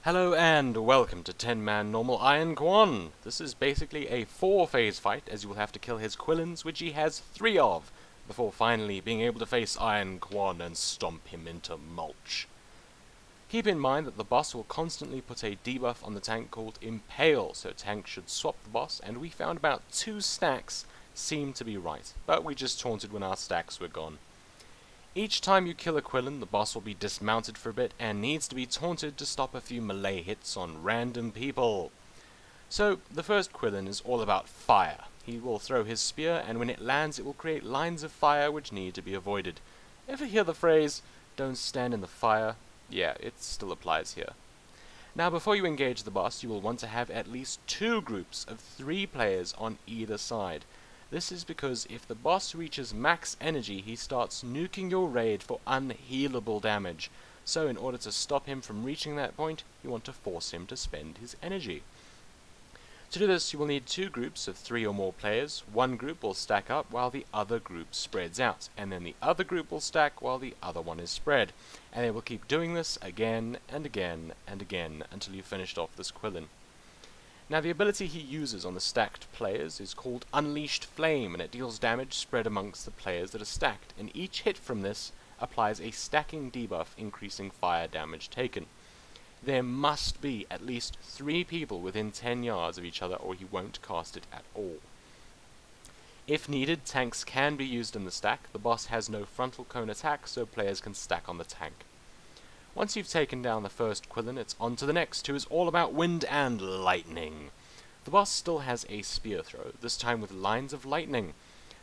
Hello and welcome to 10-Man Normal Iron Quan. This is basically a 4-phase fight, as you will have to kill his Quillins, which he has 3 of, before finally being able to face Iron Quan and stomp him into mulch. Keep in mind that the boss will constantly put a debuff on the tank called Impale, so tank should swap the boss, and we found about 2 stacks seemed to be right, but we just taunted when our stacks were gone. Each time you kill a Quillin, the boss will be dismounted for a bit and needs to be taunted to stop a few melee hits on random people. So, the first Quillin is all about fire. He will throw his spear, and when it lands it will create lines of fire which need to be avoided. Ever hear the phrase, "don't stand in the fire"? Yeah, it still applies here. Now, before you engage the boss, you will want to have at least 2 groups of 3 players on either side. This is because if the boss reaches max energy, he starts nuking your raid for unhealable damage. So in order to stop him from reaching that point, you want to force him to spend his energy. To do this, you will need 2 groups of 3 or more players. One group will stack up while the other group spreads out, and then the other group will stack while the other one is spread. And they will keep doing this again and again and again until you've finished off this Quillin. Now, the ability he uses on the stacked players is called Unleashed Flame, and it deals damage spread amongst the players that are stacked, and each hit from this applies a stacking debuff increasing fire damage taken. There must be at least 3 people within 10 yards of each other or he won't cast it at all. If needed, tanks can be used in the stack. The boss has no frontal cone attack, so players can stack on the tank. Once you've taken down the first Quillin, it's on to the next, who is all about wind and lightning. The boss still has a spear throw, this time with lines of lightning.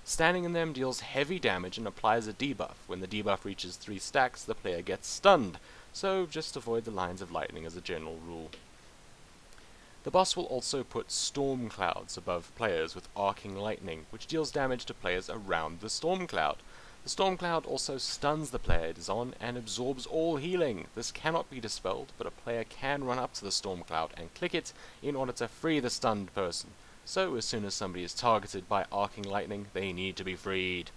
Standing in them deals heavy damage and applies a debuff. When the debuff reaches 3 stacks, the player gets stunned, so just avoid the lines of lightning as a general rule. The boss will also put storm clouds above players with arcing lightning, which deals damage to players around the storm cloud. The storm cloud also stuns the player it is on and absorbs all healing. This cannot be dispelled, but a player can run up to the storm cloud and click it in order to free the stunned person. So as soon as somebody is targeted by arcing lightning, they need to be freed.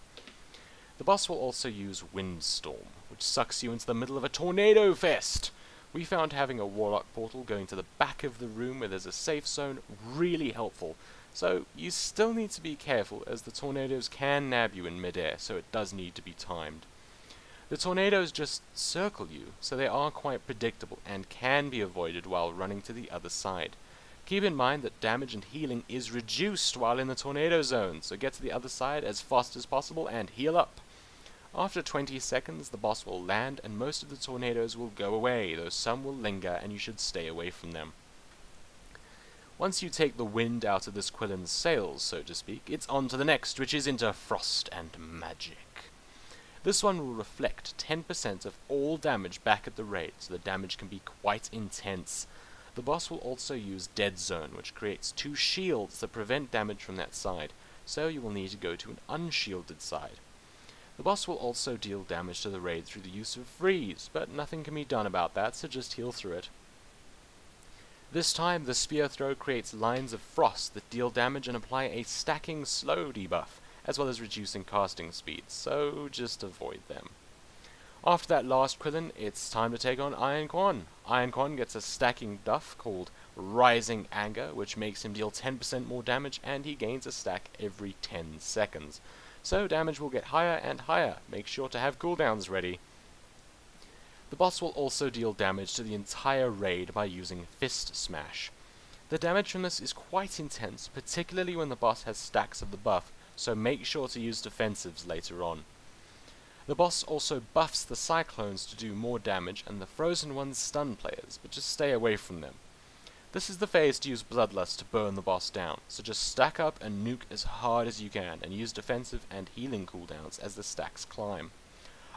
The boss will also use Windstorm, which sucks you into the middle of a tornado fest. We found having a warlock portal going to the back of the room where there's a safe zone really helpful. So you still need to be careful, as the tornadoes can nab you in midair, so it does need to be timed. The tornadoes just circle you, so they are quite predictable and can be avoided while running to the other side. Keep in mind that damage and healing is reduced while in the tornado zone, so get to the other side as fast as possible and heal up. After 20 seconds, the boss will land and most of the tornadoes will go away, though some will linger and you should stay away from them. Once you take the wind out of this Quillin's sails, so to speak, it's on to the next, which is into Frost and Magic. This one will reflect 10% of all damage back at the raid, so the damage can be quite intense. The boss will also use Dead Zone, which creates 2 shields that prevent damage from that side, so you will need to go to an unshielded side. The boss will also deal damage to the raid through the use of Freeze, but nothing can be done about that, so just heal through it. This time, the spear throw creates lines of frost that deal damage and apply a stacking slow debuff, as well as reducing casting speed, so just avoid them. After that last Quillin, it's time to take on Iron Quan. Iron Quan gets a stacking buff called Rising Anger, which makes him deal 10% more damage, and he gains a stack every 10 seconds. So damage will get higher and higher. Make sure to have cooldowns ready. The boss will also deal damage to the entire raid by using Fist Smash. The damage from this is quite intense, particularly when the boss has stacks of the buff, so make sure to use defensives later on. The boss also buffs the Cyclones to do more damage, and the Frozen ones stun players, but just stay away from them. This is the phase to use Bloodlust to burn the boss down, so just stack up and nuke as hard as you can, and use defensive and healing cooldowns as the stacks climb.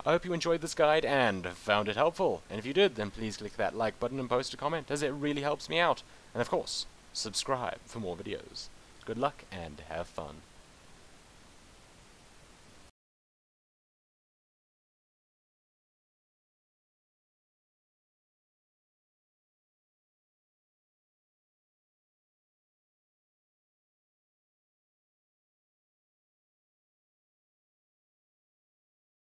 I hope you enjoyed this guide and found it helpful, and if you did, then please click that like button and post a comment, as it really helps me out. And of course, subscribe for more videos. Good luck and have fun.